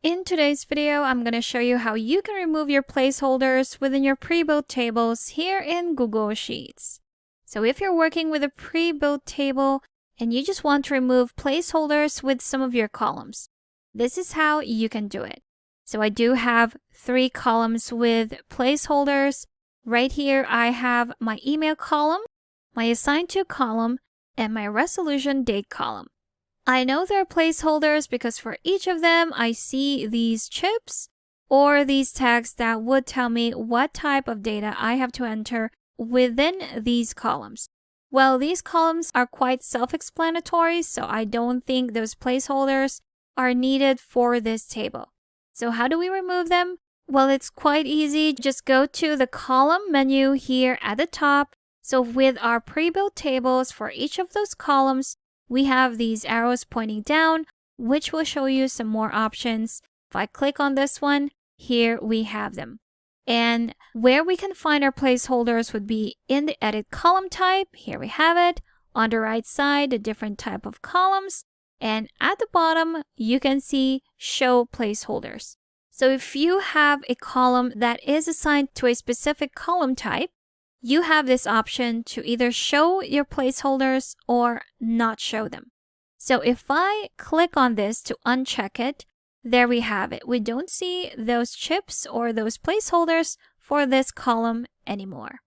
In today's video, I'm going to show you how you can remove your placeholders within your pre-built tables here in Google Sheets. So if you're working with a pre-built table and you just want to remove placeholders with some of your columns, this is how you can do it. So I do have 3 columns with placeholders. Right here, I have my email column, my assigned to column, and my resolution date column. I know there are placeholders because for each of them, I see these chips or these tags that would tell me what type of data I have to enter within these columns. Well, these columns are quite self-explanatory, so I don't think those placeholders are needed for this table. So how do we remove them? Well, it's quite easy. Just go to the column menu here at the top. So with our pre-built tables for each of those columns, we have these arrows pointing down, which will show you some more options. If I click on this one, here we have them. And where we can find our placeholders would be in the edit column type. Here we have it. On the right side, the different type of columns. And at the bottom, you can see show placeholders. So if you have a column that is assigned to a specific column type, you have this option to either show your placeholders or not show them. So if I click on this to uncheck it, there we have it. We don't see those chips or those placeholders for this column anymore.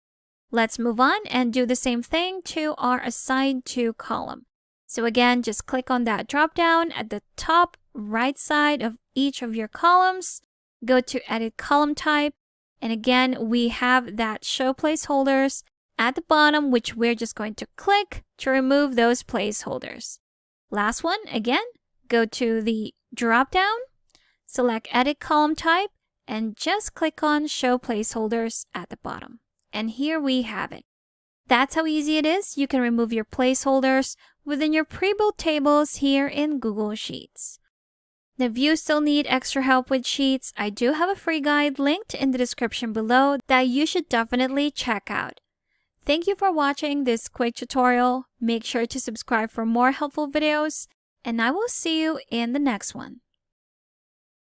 Let's move on and do the same thing to our assigned to column. So again, just click on that drop down at the top right side of each of your columns. Go to edit column type. And again, we have that show placeholders at the bottom, which we're just going to click to remove those placeholders. Last one, again, go to the drop down, select edit column type, and just click on show placeholders at the bottom. And here we have it. That's how easy it is. You can remove your placeholders within your pre-built tables here in Google Sheets. If you still need extra help with Sheets, I do have a free guide linked in the description below that you should definitely check out. Thank you for watching this quick tutorial. Make sure to subscribe for more helpful videos, and I will see you in the next one.